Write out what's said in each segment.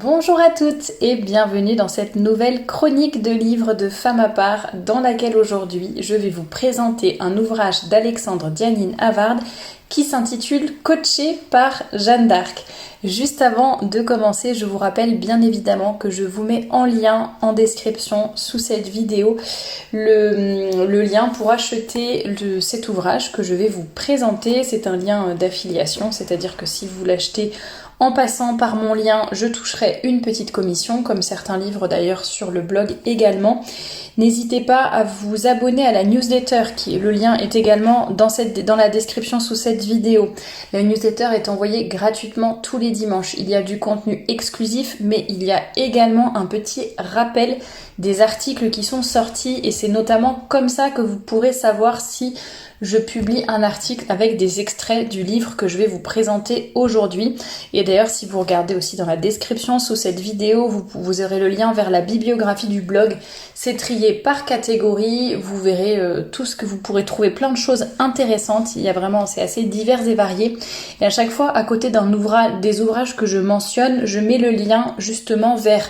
Bonjour à toutes et bienvenue dans cette nouvelle chronique de livres de Femme à part dans laquelle aujourd'hui je vais vous présenter un ouvrage d'Alexandre Dianine Havard qui s'intitule Coachée par Jeanne d'Arc. Juste avant de commencer, je vous rappelle bien évidemment que je vous mets en lien en description sous cette vidéo le lien pour acheter cet ouvrage que je vais vous présenter. C'est un lien d'affiliation, c'est-à-dire que si vous l'achetez en passant par mon lien, je toucherai une petite commission, comme certains livres d'ailleurs sur le blog également. N'hésitez pas à vous abonner à la newsletter, le lien est également dans la description sous cette vidéo. La newsletter est envoyée gratuitement tous les dimanches. Il y a du contenu exclusif, mais il y a également un petit rappel des articles qui sont sortis, et c'est notamment comme ça que vous pourrez savoir si je publie un article avec des extraits du livre que je vais vous présenter aujourd'hui. Et d'ailleurs, si vous regardez aussi dans la description sous cette vidéo, vous aurez le lien vers la bibliographie du blog. C'est trié par catégorie, vous verrez tout ce que vous pourrez trouver, plein de choses intéressantes. Il y a vraiment, c'est assez divers et varié. Et à chaque fois, à côté des ouvrages que je mentionne, je mets le lien justement vers,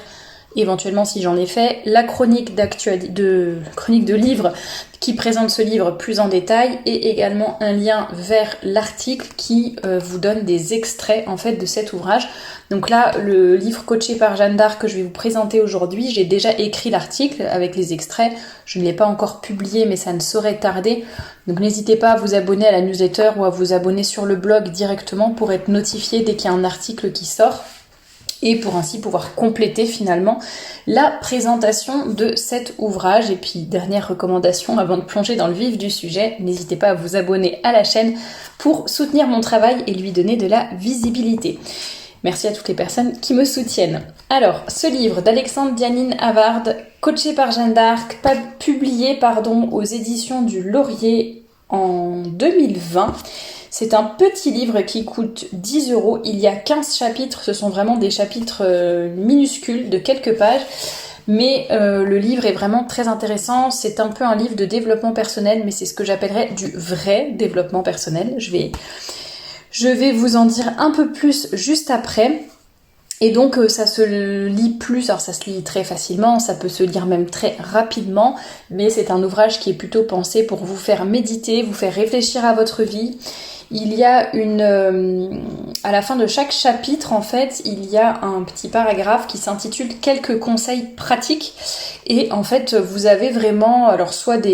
éventuellement si j'en ai fait, la chronique de livre qui présente ce livre plus en détail, et également un lien vers l'article qui vous donne des extraits en fait de cet ouvrage. Donc là, le livre Coachée par Jeanne d'Arc que je vais vous présenter aujourd'hui, j'ai déjà écrit l'article avec les extraits. Je ne l'ai pas encore publié, mais ça ne saurait tarder. Donc n'hésitez pas à vous abonner à la newsletter ou à vous abonner sur le blog directement pour être notifié dès qu'il y a un article qui sort, et pour ainsi pouvoir compléter finalement la présentation de cet ouvrage. Et puis dernière recommandation avant de plonger dans le vif du sujet, n'hésitez pas à vous abonner à la chaîne pour soutenir mon travail et lui donner de la visibilité. Merci à toutes les personnes qui me soutiennent. Alors, ce livre d'Alexandre Dianine Havard, Coachée par Jeanne d'Arc, publié aux éditions du Laurier en 2020. C'est un petit livre qui coûte 10 €. Il y a 15 chapitres, ce sont vraiment des chapitres minuscules de quelques pages. Mais le livre est vraiment très intéressant. C'est un peu un livre de développement personnel, mais c'est ce que j'appellerais du vrai développement personnel. Je vais vous en dire un peu plus juste après. Et donc ça se lit plus, alors ça se lit très facilement, ça peut se lire même très rapidement, mais c'est un ouvrage qui est plutôt pensé pour vous faire méditer, vous faire réfléchir à votre vie. Il y a à la fin de chaque chapitre, en fait, il y a un petit paragraphe qui s'intitule Quelques conseils pratiques. Et en fait, vous avez vraiment, alors soit je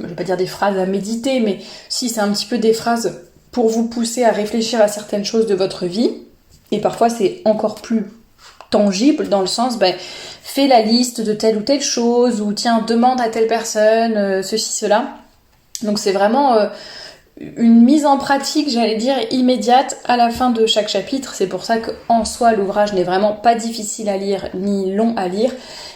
vais pas dire des phrases à méditer, mais si, c'est un petit peu des phrases pour vous pousser à réfléchir à certaines choses de votre vie. Et parfois, c'est encore plus tangible dans le sens, fais la liste de telle ou telle chose, ou tiens, demande à telle personne, ceci, cela. Donc c'est vraiment une mise en pratique, j'allais dire, immédiate à la fin de chaque chapitre. C'est pour ça qu'en soi, l'ouvrage n'est vraiment pas difficile à lire, ni long à lire.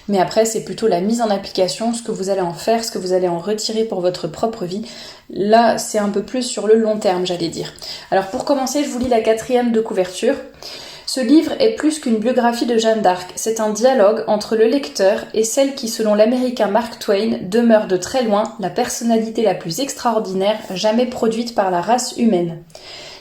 Mais après, c'est plutôt la mise en application, ce que vous allez en faire, ce que vous allez en retirer pour votre propre vie. Là, c'est un peu plus sur le long terme, j'allais dire. Alors pour commencer, je vous lis la 4e de couverture. Ce livre est plus qu'une biographie de Jeanne d'Arc. C'est un dialogue entre le lecteur et celle qui, selon l'américain Mark Twain, demeure de très loin la personnalité la plus extraordinaire jamais produite par la race humaine.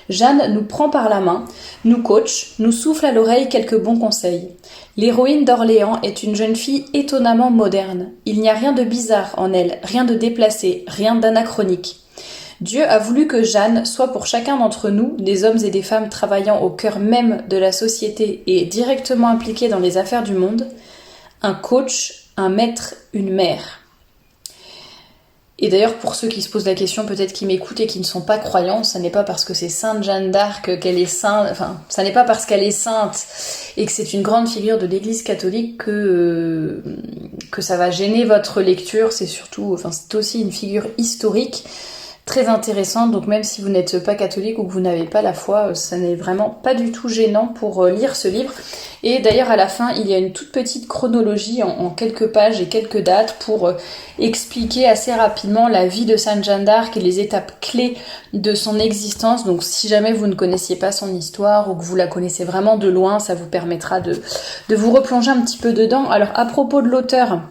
Jeanne nous prend par la main, nous coach, nous souffle à l'oreille quelques bons conseils. L'héroïne d'Orléans est une jeune fille étonnamment moderne. Il n'y a rien de bizarre en elle, rien de déplacé, rien d'anachronique. Dieu a voulu que Jeanne soit pour chacun d'entre nous, des hommes et des femmes travaillant au cœur même de la société et directement impliqués dans les affaires du monde, un coach, un maître, une mère. Et d'ailleurs, pour ceux qui se posent la question, peut-être qui m'écoutent et qui ne sont pas croyants, ça n'est pas parce que c'est Sainte Jeanne d'Arc qu'elle est sainte, ça n'est pas parce qu'elle est sainte et que c'est une grande figure de l'Église catholique que ça va gêner votre lecture. C'est aussi une figure historique très intéressante, donc même si vous n'êtes pas catholique ou que vous n'avez pas la foi, ça n'est vraiment pas du tout gênant pour lire ce livre. Et d'ailleurs à la fin, il y a une toute petite chronologie en quelques pages et quelques dates pour expliquer assez rapidement la vie de Sainte Jeanne d'Arc et les étapes clés de son existence. Donc si jamais vous ne connaissiez pas son histoire ou que vous la connaissez vraiment de loin, ça vous permettra de vous replonger un petit peu dedans. Alors à propos de l'auteur,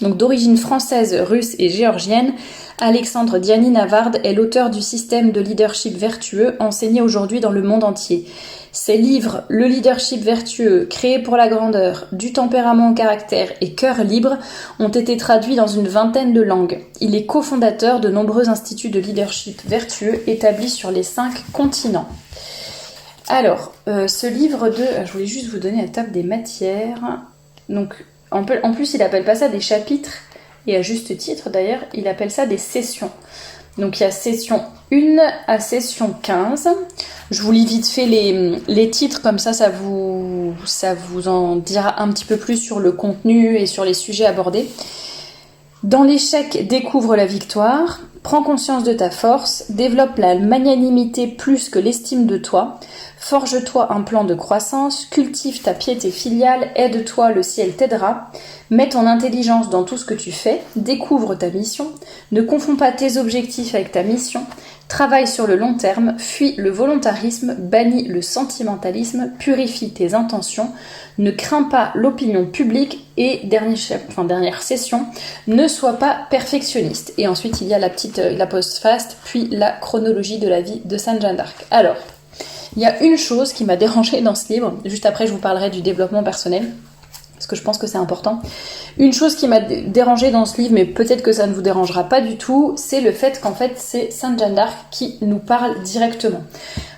Donc d'origine française, russe et géorgienne, Alexandre Dianin Havard est l'auteur du système de leadership vertueux enseigné aujourd'hui dans le monde entier. Ses livres Le leadership vertueux, Créé pour la grandeur, Du tempérament au caractère et Cœur libre ont été traduits dans une vingtaine de langues. Il est cofondateur de nombreux instituts de leadership vertueux établis sur les 5 continents. Alors, ce livre je voulais juste vous donner la table des matières. Donc, en plus, il appelle pas ça des chapitres, et à juste titre d'ailleurs, il appelle ça des sessions. Donc il y a session 1 à session 15. Je vous lis vite fait les titres, comme ça vous en dira un petit peu plus sur le contenu et sur les sujets abordés. Dans l'échec, découvre la victoire, prends conscience de ta force, développe la magnanimité plus que l'estime de toi, forge-toi un plan de croissance, cultive ta piété filiale, aide-toi, le ciel t'aidera, mets ton intelligence dans tout ce que tu fais, découvre ta mission, ne confonds pas tes objectifs avec ta mission, travaille sur le long terme, fuis le volontarisme, bannis le sentimentalisme, purifie tes intentions, ne crains pas l'opinion publique et dernière session, ne sois pas perfectionniste. Et ensuite il y a la postface, puis la chronologie de la vie de Sainte Jeanne d'Arc. Alors, il y a une chose qui m'a dérangée dans ce livre, juste après je vous parlerai du développement personnel, parce que je pense que c'est important. Une chose qui m'a dérangée dans ce livre, mais peut-être que ça ne vous dérangera pas du tout, c'est le fait qu'en fait c'est Sainte Jeanne d'Arc qui nous parle directement.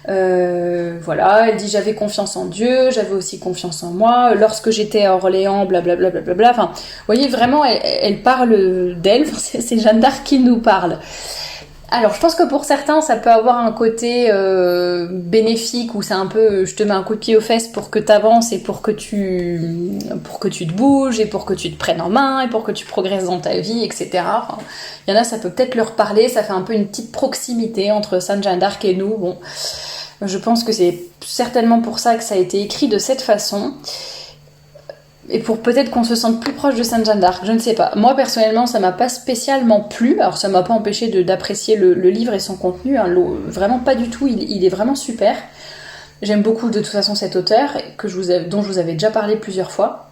Voilà, elle dit j'avais confiance en Dieu, j'avais aussi confiance en moi, lorsque j'étais à Orléans, blablabla, blablabla. Enfin, vous voyez, vraiment, elle parle d'elle, c'est Jeanne d'Arc qui nous parle. Alors, je pense que pour certains, ça peut avoir un côté bénéfique, où c'est un peu, je te mets un coup de pied aux fesses pour que tu avances et pour que tu te bouges et pour que tu te prennes en main et pour que tu progresses dans ta vie, etc. Enfin, il y en a, ça peut peut-être leur parler, ça fait un peu une petite proximité entre Sainte Jeanne d'Arc et nous. Bon, je pense que c'est certainement pour ça que ça a été écrit de cette façon. Et pour peut-être qu'on se sente plus proche de Sainte Jeanne d'Arc, je ne sais pas. Moi, personnellement, ça m'a pas spécialement plu. Alors, ça m'a pas empêché d'apprécier le livre et son contenu. Hein. Vraiment pas du tout. Il est vraiment super. J'aime beaucoup, de toute façon, cet auteur dont je vous avais déjà parlé plusieurs fois.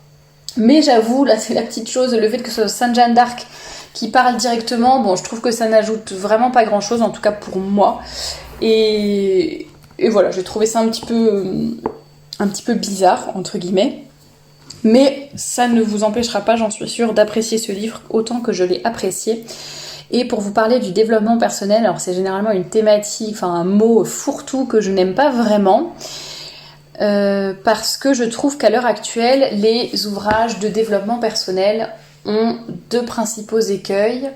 Mais j'avoue, là, c'est la petite chose, le fait que ce soit Sainte Jeanne d'Arc qui parle directement, bon, je trouve que ça n'ajoute vraiment pas grand-chose, en tout cas pour moi. Et voilà, j'ai trouvé ça un petit peu bizarre, entre guillemets. Mais ça ne vous empêchera pas, j'en suis sûre, d'apprécier ce livre autant que je l'ai apprécié. Et pour vous parler du développement personnel, alors c'est généralement une thématique, enfin un mot fourre-tout que je n'aime pas vraiment, parce que je trouve qu'à l'heure actuelle, les ouvrages de développement personnel ont 2 principaux écueils.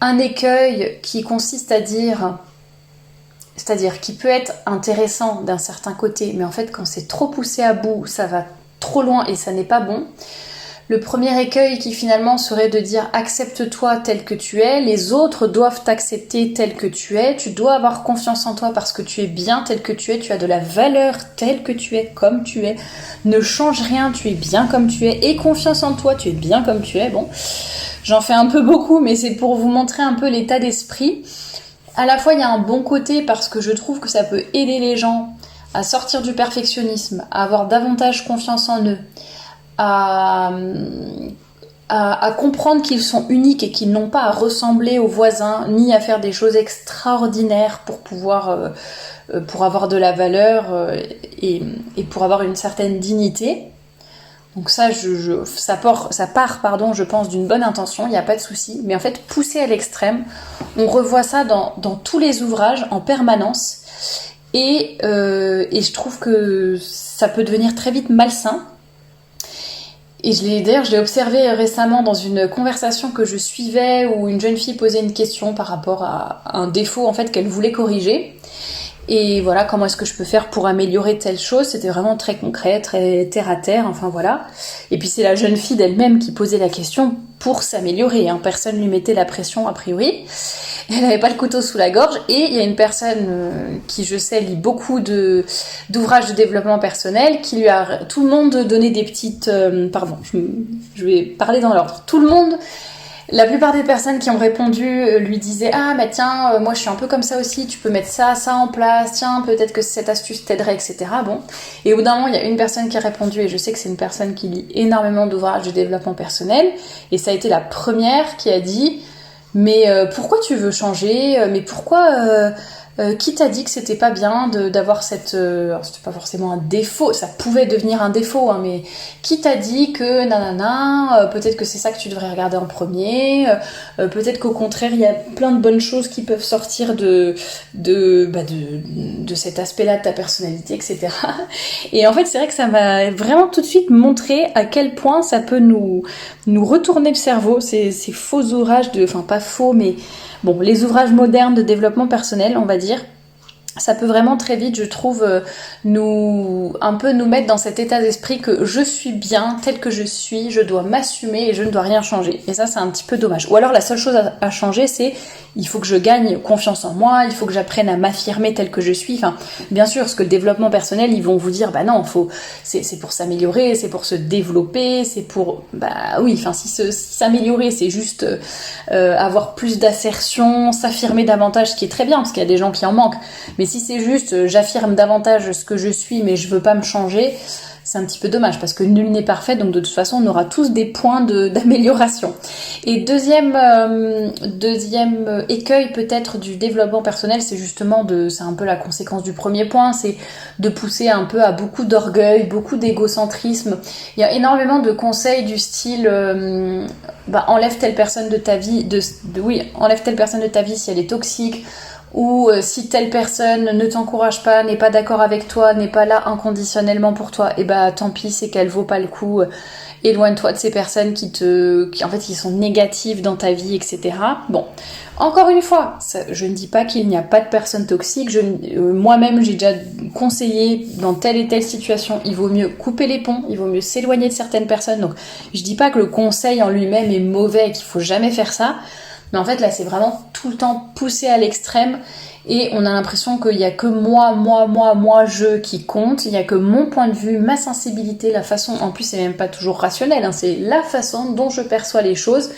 Un écueil qui consiste c'est-à-dire qui peut être intéressant d'un certain côté, mais en fait quand c'est trop poussé à bout, ça va trop loin et ça n'est pas bon. Le premier écueil qui finalement serait de dire accepte-toi tel que tu es, les autres doivent t'accepter tel que tu es, tu dois avoir confiance en toi parce que tu es bien tel que tu es, tu as de la valeur tel que tu es, comme tu es, ne change rien, tu es bien comme tu es, et confiance en toi, tu es bien comme tu es. Bon, j'en fais un peu beaucoup, mais c'est pour vous montrer un peu l'état d'esprit. À la fois il y a un bon côté parce que je trouve que ça peut aider les gens à sortir du perfectionnisme, à avoir davantage confiance en eux, à comprendre qu'ils sont uniques et qu'ils n'ont pas à ressembler aux voisins, ni à faire des choses extraordinaires pour avoir de la valeur et pour avoir une certaine dignité. Donc ça, ça part, je pense, d'une bonne intention, il n'y a pas de souci. Mais en fait, poussé à l'extrême, on revoit ça dans tous les ouvrages en permanence. Et je trouve que ça peut devenir très vite malsain. Et je l'ai observé récemment dans une conversation que je suivais où une jeune fille posait une question par rapport à un défaut en fait qu'elle voulait corriger. Et voilà, comment est-ce que je peux faire pour améliorer telle chose? C'était vraiment très concret, très terre à terre, enfin voilà. Et puis c'est la jeune fille d'elle-même qui posait la question pour s'améliorer, hein. Personne ne lui mettait la pression a priori. Elle n'avait pas le couteau sous la gorge. Et il y a une personne qui, je sais, lit beaucoup d'ouvrages de développement personnel, qui lui a tout le monde donné des petites... je vais parler dans l'ordre. Tout le monde La plupart des personnes qui ont répondu lui disaient ah mais tiens moi je suis un peu comme ça aussi, tu peux mettre ça en place, tiens peut-être que cette astuce t'aiderait, etc. Bon, et au bout d'un moment il y a une personne qui a répondu, et je sais que c'est une personne qui lit énormément d'ouvrages de développement personnel, et ça a été la première qui a dit mais pourquoi tu veux changer, mais pourquoi qui t'a dit que c'était pas bien d'avoir cette... alors c'était pas forcément un défaut, ça pouvait devenir un défaut, hein, mais qui t'a dit que nanana, peut-être que c'est ça que tu devrais regarder en premier, peut-être qu'au contraire il y a plein de bonnes choses qui peuvent sortir de cet aspect-là de ta personnalité, etc. Et en fait c'est vrai que ça m'a vraiment tout de suite montré à quel point ça peut nous retourner le cerveau, ces faux ouvrages enfin pas faux, mais bon, les ouvrages modernes de développement personnel, on va dire, ça peut vraiment très vite, je trouve, nous mettre dans cet état d'esprit que je suis bien tel que je suis, je dois m'assumer et je ne dois rien changer. Et ça, c'est un petit peu dommage. Ou alors la seule chose à changer, c'est il faut que je gagne confiance en moi, il faut que j'apprenne à m'affirmer tel que je suis. Enfin, bien sûr, parce que le développement personnel, ils vont vous dire, bah non, c'est pour s'améliorer, c'est pour se développer, c'est pour, bah oui, enfin, si s'améliorer, c'est juste avoir plus d'assertion, s'affirmer davantage, ce qui est très bien, parce qu'il y a des gens qui en manquent. Mais si c'est juste, j'affirme davantage ce que je suis, mais je veux pas me changer, c'est un petit peu dommage, parce que nul n'est parfait, donc de toute façon, on aura tous des points d'amélioration. Et deuxième écueil peut-être du développement personnel, c'est justement c'est un peu la conséquence du premier point, c'est de pousser un peu à beaucoup d'orgueil, beaucoup d'égocentrisme. Il y a énormément de conseils du style, enlève telle personne de ta vie, enlève telle personne de ta vie si elle est toxique, ou si telle personne ne t'encourage pas, n'est pas d'accord avec toi, n'est pas là inconditionnellement pour toi, et bah tant pis, c'est qu'elle vaut pas le coup, éloigne-toi de ces personnes qui sont négatives dans ta vie, etc. Bon, encore une fois, je ne dis pas qu'il n'y a pas de personnes toxiques, moi-même j'ai déjà conseillé dans telle et telle situation, il vaut mieux couper les ponts, il vaut mieux s'éloigner de certaines personnes, donc je dis pas que le conseil en lui-même est mauvais, qu'il faut jamais faire ça, mais en fait là c'est vraiment tout le temps poussé à l'extrême, et on a l'impression qu'il n'y a que moi, je qui compte, il n'y a que mon point de vue, ma sensibilité, la façon, en plus c'est même pas toujours rationnel, hein, c'est la façon dont je perçois les choses,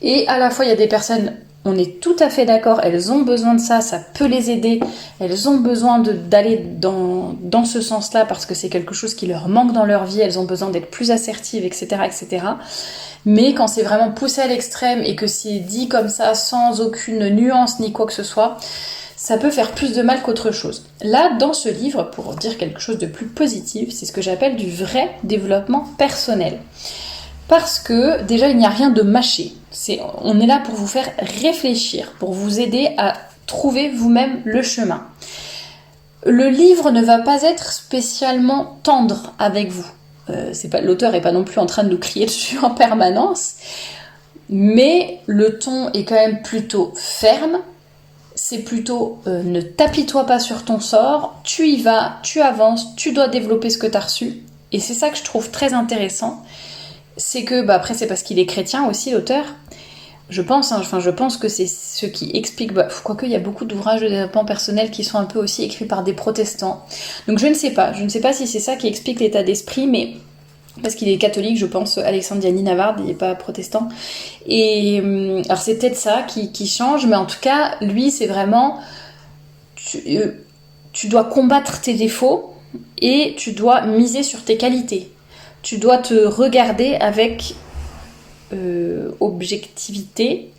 et à la fois il y a des personnes, on est tout à fait d'accord, elles ont besoin de ça peut les aider, elles ont besoin d'aller dans ce sens-là parce que c'est quelque chose qui leur manque dans leur vie, elles ont besoin d'être plus assertives, etc., etc. Mais quand c'est vraiment poussé à l'extrême et que c'est dit comme ça sans aucune nuance ni quoi que ce soit, ça peut faire plus de mal qu'autre chose. Là, dans ce livre, pour dire quelque chose de plus positif, c'est ce que j'appelle du vrai développement personnel. Parce que déjà, il n'y a rien de mâché. On est là pour vous faire réfléchir, pour vous aider à trouver vous-même le chemin. Le livre ne va pas être spécialement tendre avec vous. L'auteur n'est pas non plus en train de nous crier dessus en permanence, mais le ton est quand même plutôt ferme. C'est plutôt ne t'apitoie pas sur ton sort, tu y vas, tu avances, tu dois développer ce que tu as reçu. Et c'est ça que je trouve très intéressant. C'est que, après c'est parce qu'il est chrétien aussi, l'auteur. Je pense que c'est ce qui explique, quoique il y a beaucoup d'ouvrages de développement personnel qui sont un peu aussi écrits par des protestants. Donc je ne sais pas si c'est ça qui explique l'état d'esprit, mais parce qu'il est catholique, je pense, Alexandre Dianin Havard, il n'est pas protestant. Et alors c'est peut-être ça qui change, mais en tout cas, lui, c'est vraiment, tu dois combattre tes défauts et tu dois miser sur tes qualités. Tu dois te regarder avec objectivité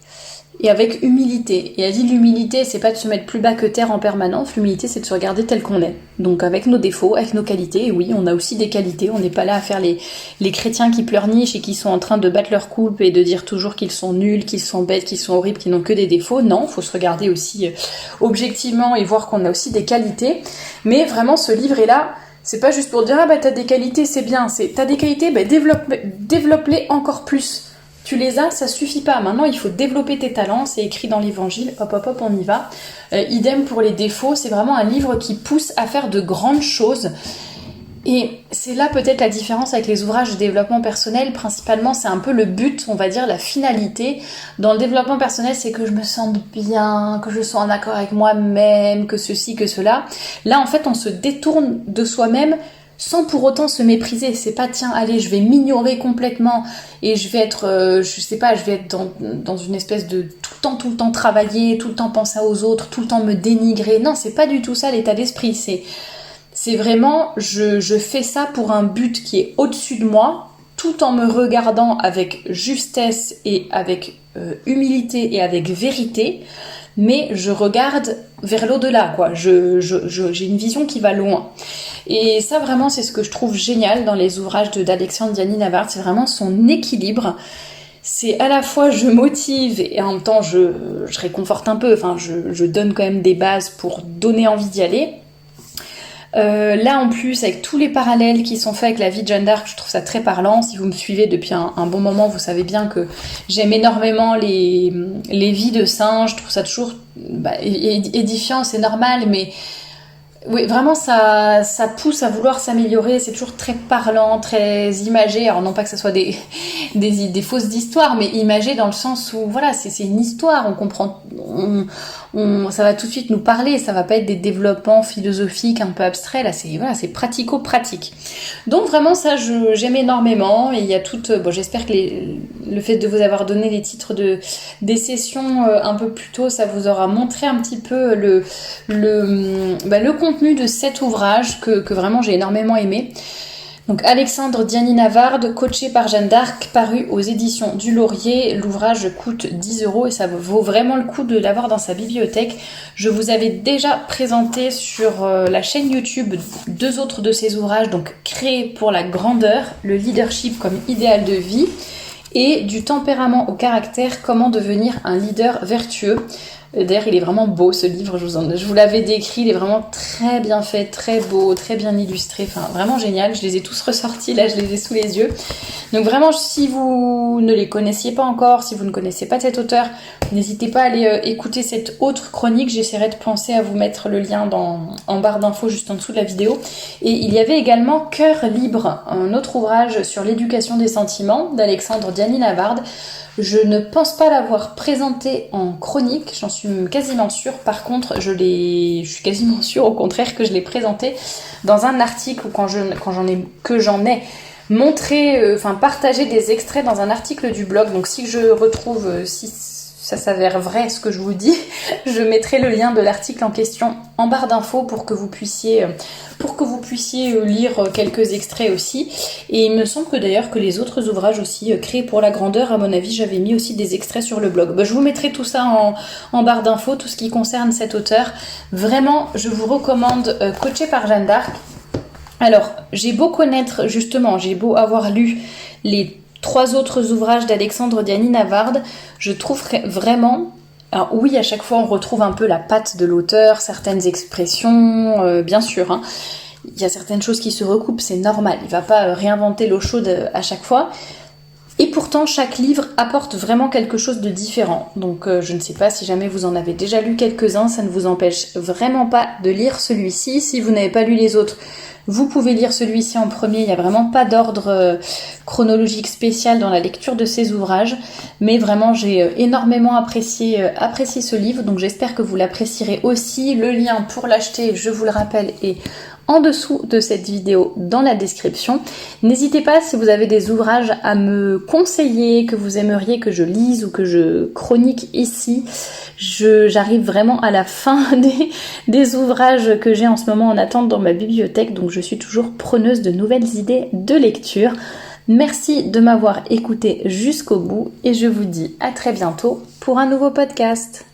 et avec humilité. Et elle dit l'humilité, c'est pas de se mettre plus bas que terre en permanence, l'humilité c'est de se regarder tel qu'on est. Donc avec nos défauts, avec nos qualités, et oui, on a aussi des qualités, on n'est pas là à faire les chrétiens qui pleurnichent et qui sont en train de battre leur coupe et de dire toujours qu'ils sont nuls, qu'ils sont bêtes, qu'ils sont horribles, qu'ils n'ont que des défauts. Non, faut se regarder aussi objectivement et voir qu'on a aussi des qualités. Mais vraiment, ce livre est là, c'est pas juste pour dire « Ah t'as des qualités, c'est bien », t'as des qualités, développe-les encore plus. Tu les as, ça suffit pas. Maintenant, il faut développer tes talents. C'est écrit dans l'évangile. Hop, on y va. Idem pour les défauts. C'est vraiment un livre qui pousse à faire de grandes choses. Et c'est là peut-être la différence avec les ouvrages de développement personnel. Principalement, c'est un peu le but, on va dire, la finalité. Dans le développement personnel, c'est que je me sente bien, que je sois en accord avec moi-même, que ceci, que cela. Là, en fait, on se détourne de soi-même sans pour autant se mépriser. C'est pas tiens, allez, je vais m'ignorer complètement et je vais être, je vais être dans une espèce de tout le temps travailler, tout le temps penser aux autres, tout le temps me dénigrer. Non, c'est pas du tout ça l'état d'esprit. C'est vraiment, je fais ça pour un but qui est au-dessus de moi, tout en me regardant avec justesse et avec humilité et avec vérité, mais je regarde vers l'au-delà, quoi. J'ai une vision qui va loin. Et ça, vraiment, c'est ce que je trouve génial dans les ouvrages d'Alexandre Diany-Navard, c'est vraiment son équilibre. C'est à la fois je motive et en même temps je réconforte un peu, enfin je donne quand même des bases pour donner envie d'y aller. Là en plus avec tous les parallèles qui sont faits avec la vie de Jeanne d'Arc, je trouve ça très parlant. Si vous me suivez depuis un bon moment, vous savez bien que j'aime énormément les vies de saints. Je trouve ça toujours édifiant, c'est normal, mais oui, vraiment ça pousse à vouloir s'améliorer. C'est toujours très parlant, très imagé. Alors non pas que ce soit des fausses histoires, mais imagé dans le sens où voilà, c'est une histoire. On comprend, ça va tout de suite nous parler. Ça va pas être des développements philosophiques un peu abstraits. Là, c'est pratico-pratique. Donc vraiment ça, j'aime énormément. Et il y a j'espère que le fait de vous avoir donné les titres des sessions un peu plus tôt, ça vous aura montré un petit peu le contenu de cet ouvrage que vraiment j'ai énormément aimé. Donc Alexandre Diany-Navard, coaché par Jeanne d'Arc, paru aux éditions du Laurier. L'ouvrage coûte 10 € et ça vaut vraiment le coup de l'avoir dans sa bibliothèque. Je vous avais déjà présenté sur la chaîne YouTube 2 autres de ces ouvrages, donc Créer pour la grandeur, le leadership comme idéal de vie, et Du tempérament au caractère, comment devenir un leader vertueux. D'ailleurs, il est vraiment beau ce livre, je vous l'avais décrit, il est vraiment très bien fait, très beau, très bien illustré, enfin vraiment génial. Je les ai tous ressortis, là je les ai sous les yeux. Donc vraiment, si vous ne les connaissiez pas encore, si vous ne connaissez pas cet auteur, n'hésitez pas à aller écouter cette autre chronique. J'essaierai de penser à vous mettre le lien en barre d'infos juste en dessous de la vidéo. Et il y avait également Cœur libre, un autre ouvrage sur l'éducation des sentiments d'Alexandre Diany-Navard. Je ne pense pas l'avoir présenté en chronique, j'en suis quasiment sûre. Par contre, je suis quasiment sûre au contraire que je l'ai présenté dans un article ou quand j'en ai montré, partagé des extraits dans un article du blog. Donc si je retrouve, si ça s'avère vrai ce que je vous dis, je mettrai le lien de l'article en question en barre d'infos pour que vous puissiez lire quelques extraits aussi. Et il me semble que d'ailleurs que les autres ouvrages aussi, Créer pour la grandeur, à mon avis, j'avais mis aussi des extraits sur le blog. Je vous mettrai tout ça en barre d'infos, tout ce qui concerne cet auteur. Vraiment, je vous recommande Coaché par Jeanne d'Arc. Alors, j'ai beau avoir lu les 3 autres ouvrages d'Alexandre Diany-Navard, je trouve vraiment... Alors oui, à chaque fois on retrouve un peu la patte de l'auteur, certaines expressions, bien sûr, hein. Il y a certaines choses qui se recoupent, c'est normal, il va pas réinventer l'eau chaude à chaque fois. Et pourtant, chaque livre apporte vraiment quelque chose de différent. Donc je ne sais pas si jamais vous en avez déjà lu quelques-uns, ça ne vous empêche vraiment pas de lire celui-ci. Si vous n'avez pas lu les autres, vous pouvez lire celui-ci en premier, il n'y a vraiment pas d'ordre chronologique spécial dans la lecture de ces ouvrages, mais vraiment j'ai énormément apprécié ce livre, donc j'espère que vous l'apprécierez aussi. Le lien pour l'acheter, je vous le rappelle, est en dessous de cette vidéo dans la description. N'hésitez pas si vous avez des ouvrages à me conseiller, que vous aimeriez que je lise ou que je chronique ici. J'arrive vraiment à la fin des ouvrages que j'ai en ce moment en attente dans ma bibliothèque, donc je suis toujours preneuse de nouvelles idées de lecture. Merci de m'avoir écouté jusqu'au bout et je vous dis à très bientôt pour un nouveau podcast.